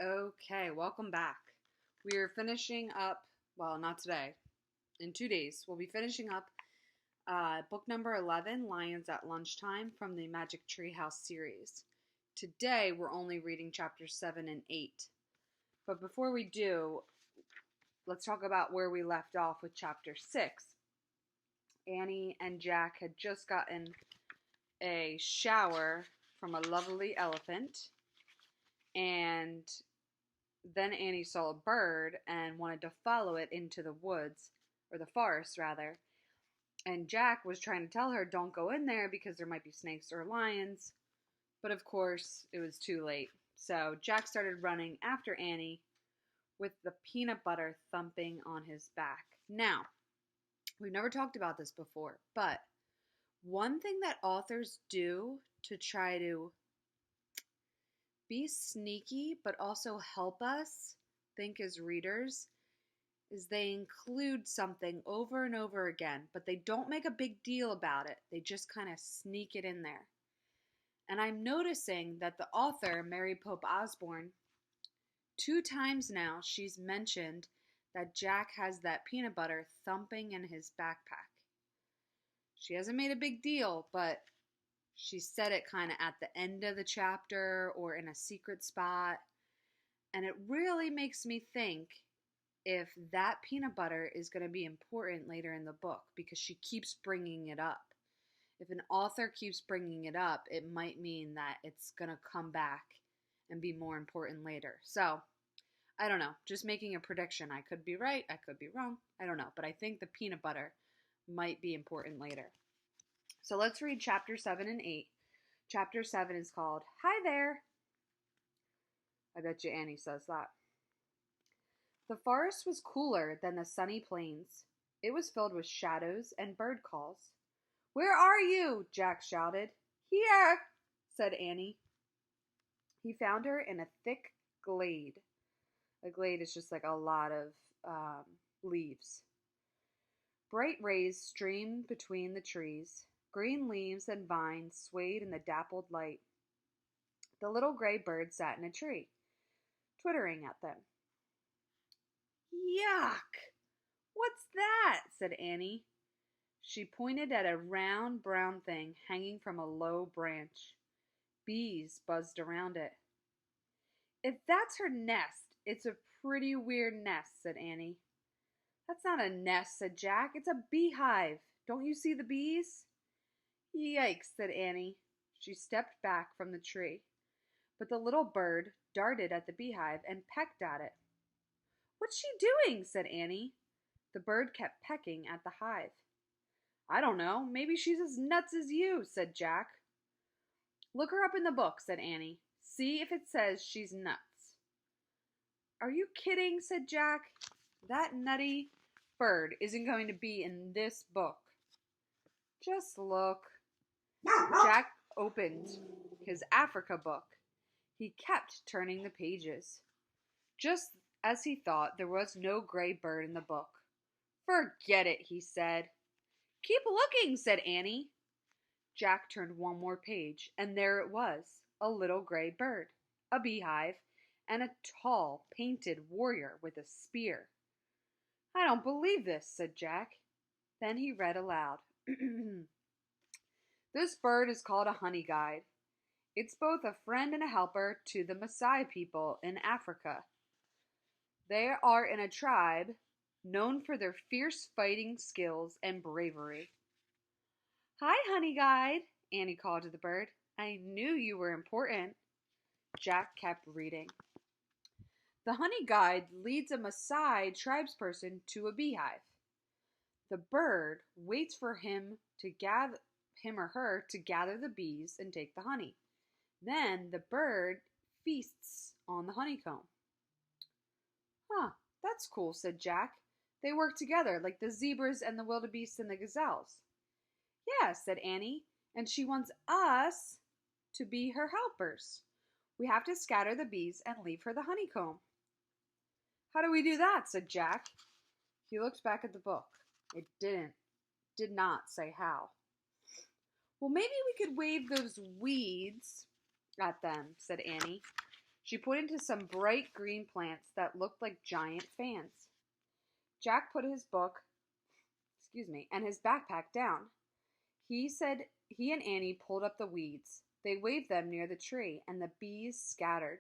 Okay, welcome back. We are finishing up, well, not today. In 2 days, we'll be finishing up book number 11, Lions at Lunchtime, from the Magic Treehouse series. Today, we're only reading chapters 7 and 8. But before we do, let's talk about where we left off with chapter 6. Annie and Jack had just gotten a shower from a lovely elephant, and then Annie saw a bird and wanted to follow it into the woods, or the forest rather, and Jack was trying to tell her don't go in there because there might be snakes or lions, but of course it was too late. So Jack started running after Annie with the peanut butter thumping on his back. Now, we've never talked about this before, but one thing that authors do to try to be sneaky but also help us think as readers is they include something over and over again, but they don't make a big deal about it. They just kind of sneak it in there. And I'm noticing that the author, Mary Pope Osborne, 2 times now she's mentioned that Jack has that peanut butter thumping in his backpack. She hasn't made a big deal, but she said it kind of at the end of the chapter or in a secret spot. And it really makes me think if that peanut butter is going to be important later in the book because she keeps bringing it up. If an author keeps bringing it up, it might mean that it's going to come back and be more important later. So, I don't know. Just making a prediction. I could be right. I could be wrong. I don't know. But I think the peanut butter might be important later. So let's read chapter 7 and 8. Chapter 7 is called, Hi There. I bet you Annie says that. The forest was cooler than the sunny plains. It was filled with shadows and bird calls. Where are you? Jack shouted. Here, said Annie. He found her in a thick glade. A glade is just like a lot of leaves. Bright rays streamed between the trees. Green leaves and vines swayed in the dappled light. The little gray bird sat in a tree, twittering at them. Yuck! What's that? Said Annie. She pointed at a round brown thing hanging from a low branch. Bees buzzed around it. If that's her nest, it's a pretty weird nest, said Annie. That's not a nest, said Jack. It's a beehive. Don't you see the bees? Yikes, said Annie. She stepped back from the tree, but the little bird darted at the beehive and pecked at it. What's she doing? Said Annie. The bird kept pecking at the hive. I don't know. Maybe she's as nuts as you, said Jack. Look her up in the book, said Annie. See if it says she's nuts. Are you kidding? Said Jack. That nutty bird isn't going to be in this book. Just look. Jack opened his Africa book. He kept turning the pages. Just as he thought, there was no gray bird in the book. Forget it, he said. Keep looking, said Annie. Jack turned one more page, and there it was, a little gray bird, a beehive, and a tall, painted warrior with a spear. I don't believe this, said Jack. Then he read aloud. This bird is called a honey guide. It's both a friend and a helper to the Maasai people in Africa. They are in a tribe known for their fierce fighting skills and bravery. Hi, honey guide, Annie called to the bird. I knew you were important. Jack kept reading. The honey guide leads a Maasai tribesperson to a beehive. The bird waits for him or her to gather the bees and take the honey. Then the bird feasts on the honeycomb. Huh, that's cool, said Jack. They work together like the zebras and the wildebeests and the gazelles. Yeah, said Annie, and she wants us to be her helpers. We have to scatter the bees and leave her the honeycomb. How do we do that? Said Jack. He looked back at the book. It did not say how. Well, maybe we could wave those weeds at them, said Annie. She pointed to some bright green plants that looked like giant fans. Jack put his book, and his backpack down. He said he and Annie pulled up the weeds. They waved them near the tree, and the bees scattered.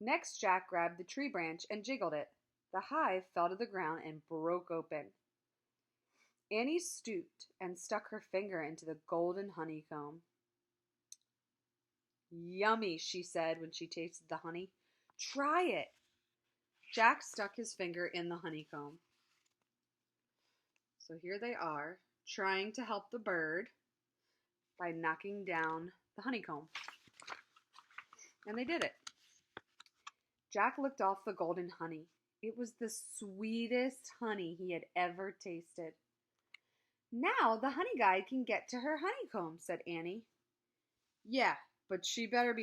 Next, Jack grabbed the tree branch and jiggled it. The hive fell to the ground and broke open. Annie stooped and stuck her finger into the golden honeycomb. Yummy, she said when she tasted the honey. Try it. Jack stuck his finger in the honeycomb. So here they are, trying to help the bird by knocking down the honeycomb. And they did it. Jack licked off the golden honey. It was the sweetest honey he had ever tasted. Now the honey guide can get to her honeycomb, said Annie. Yeah, but she better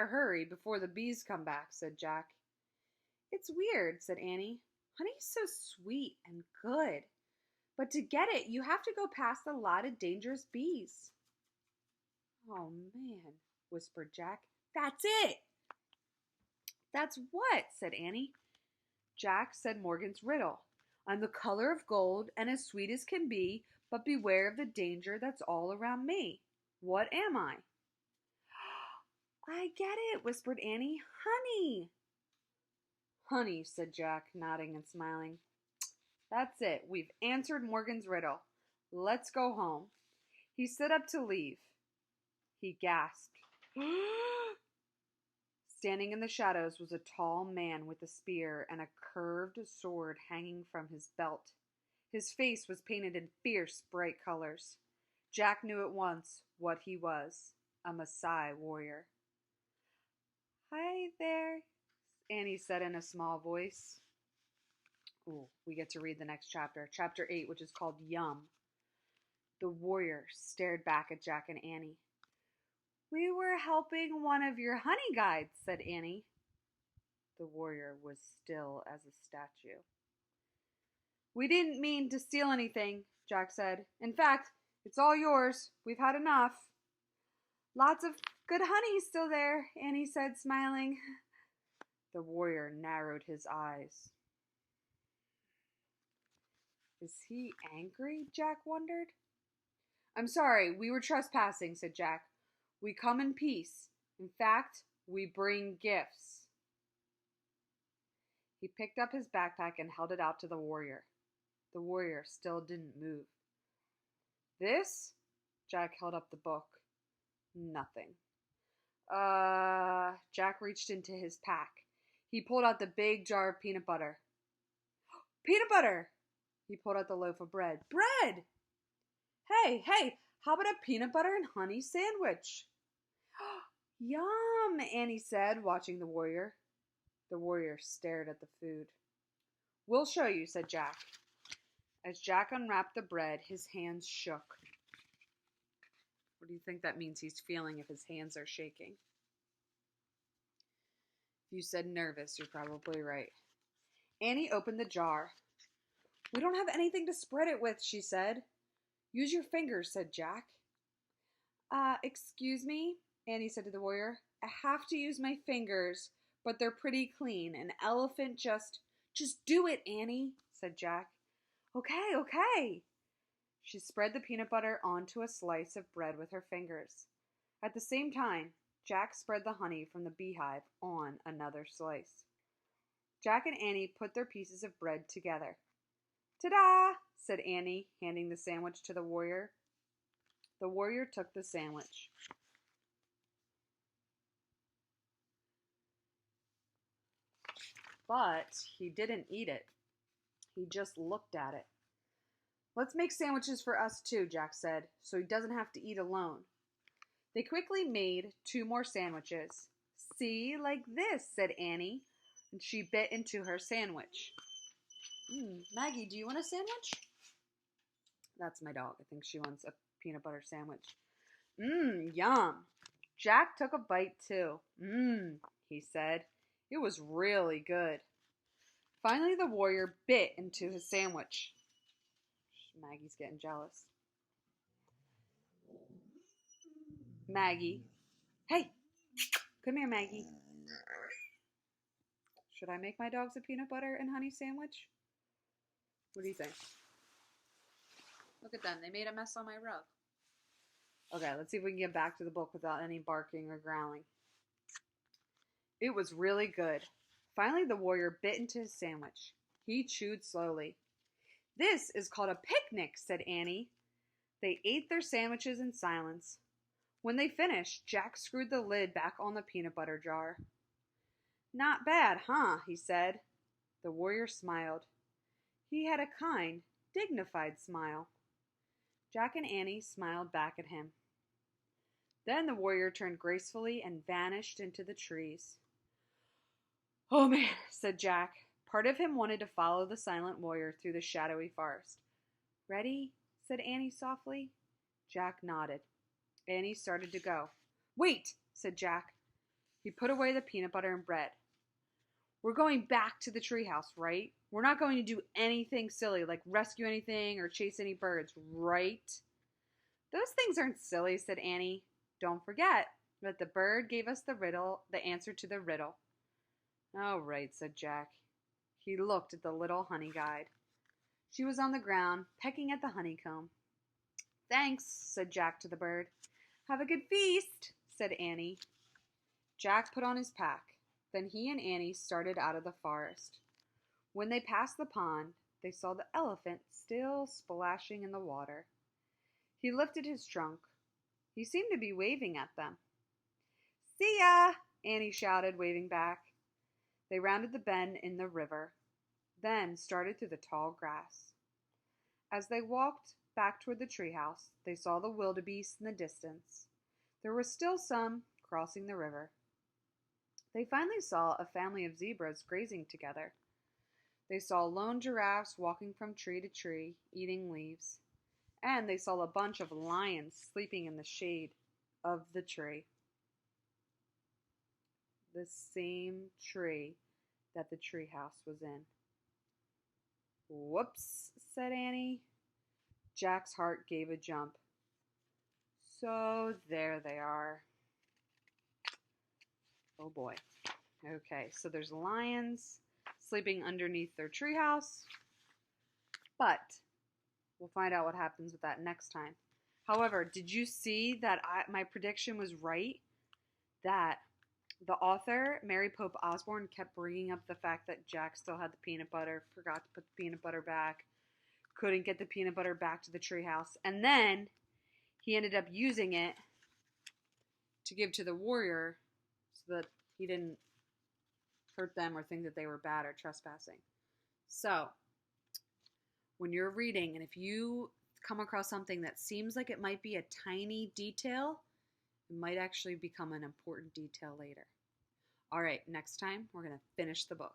hurry before the bees come back, said Jack. It's weird, said Annie. Honey's so sweet and good. But to get it, you have to go past a lot of dangerous bees. Oh, man, whispered Jack. That's it. That's what? Said Annie. Jack said Morgan's riddle. I'm the color of gold and as sweet as can be, but beware of the danger that's all around me. What am I? I get it, whispered Annie. Honey. Honey, said Jack, nodding and smiling. That's it. We've answered Morgan's riddle. Let's go home. He stood up to leave. He gasped. Standing in the shadows was a tall man with a spear and a curved sword hanging from his belt. His face was painted in fierce, bright colors. Jack knew at once what he was, a Maasai warrior. Hi there, Annie said in a small voice. Ooh, we get to read the next chapter, chapter 8, which is called Yum. The warrior stared back at Jack and Annie. We were helping one of your honey guides, said Annie. The warrior was still as a statue. We didn't mean to steal anything, Jack said. In fact, it's all yours. We've had enough. Lots of good honey still there, Annie said, smiling. The warrior narrowed his eyes. Is he angry? Jack wondered. I'm sorry, we were trespassing, said Jack. We come in peace. In fact, we bring gifts. He picked up his backpack and held it out to the warrior. The warrior still didn't move. This? Jack held up the book. Nothing. Jack reached into his pack. He pulled out the big jar of peanut butter. Peanut butter! He pulled out the loaf of bread. Bread! Hey, how about a peanut butter and honey sandwich? Yum, Annie said, watching the warrior. The warrior stared at the food. We'll show you, said Jack. As Jack unwrapped the bread, his hands shook. What do you think that means he's feeling if his hands are shaking? If you said nervous, you're probably right. Annie opened the jar. We don't have anything to spread it with, she said. Use your fingers, said Jack. Excuse me, Annie said to the warrior. I have to use my fingers, but they're pretty clean. An elephant just do it, Annie, said Jack. Okay. She spread the peanut butter onto a slice of bread with her fingers. At the same time, Jack spread the honey from the beehive on another slice. Jack and Annie put their pieces of bread together. Ta-da! Said Annie, handing the sandwich to the warrior. The warrior took the sandwich. But he didn't eat it. He just looked at it. Let's make sandwiches for us too, Jack said, so he doesn't have to eat alone. They quickly made 2 more sandwiches. See, like this, said Annie, and she bit into her sandwich. Maggie, do you want a sandwich? That's my dog. I think she wants a peanut butter sandwich. Yum. Jack took a bite too. He said. It was really good. Finally, the warrior bit into his sandwich. Maggie's getting jealous. Maggie. Hey, Come here, Maggie. Should I make my dogs a peanut butter and honey sandwich? What do you think? Look at them. They made a mess on my rug. Okay, let's see if we can get back to the book without any barking or growling. It was really good. Finally, the warrior bit into his sandwich. He chewed slowly. This is called a picnic, said Annie. They ate their sandwiches in silence. When they finished, Jack screwed the lid back on the peanut butter jar. Not bad, huh? He said. The warrior smiled. He had a kind, dignified smile. Jack and Annie smiled back at him. Then the warrior turned gracefully and vanished into the trees. Oh man, said Jack. Part of him wanted to follow the silent warrior through the shadowy forest. Ready? Said Annie softly. Jack nodded. Annie started to go. Wait, said Jack. He put away the peanut butter and bread. We're going back to the treehouse, right? We're not going to do anything silly, like rescue anything or chase any birds, right? Those things aren't silly, said Annie. Don't forget that the bird gave us the answer to the riddle. All right, said Jack. He looked at the little honey guide. She was on the ground, pecking at the honeycomb. Thanks, said Jack to the bird. Have a good feast, said Annie. Jack put on his pack. Then he and Annie started out of the forest. When they passed the pond, they saw the elephant still splashing in the water. He lifted his trunk. He seemed to be waving at them. See ya, Annie shouted, waving back. They rounded the bend in the river, then started through the tall grass. As they walked back toward the treehouse, they saw the wildebeest in the distance. There were still some crossing the river. They finally saw a family of zebras grazing together. They saw lone giraffes walking from tree to tree, eating leaves. And they saw a bunch of lions sleeping in the shade of the tree. The same tree that the treehouse was in. Whoops, said Annie. Jack's heart gave a jump. So there they are. Oh boy. Okay, so there's lions sleeping underneath their treehouse. But we'll find out what happens with that next time. However, did you see that my prediction was right? That the author, Mary Pope Osborne, kept bringing up the fact that Jack still had the peanut butter, forgot to put the peanut butter back, couldn't get the peanut butter back to the treehouse, and then he ended up using it to give to the warrior so that he didn't hurt them or think that they were bad or trespassing. So, when you're reading, and if you come across something that seems like it might be a tiny detail, it might actually become an important detail later. All right, next time we're going to finish the book.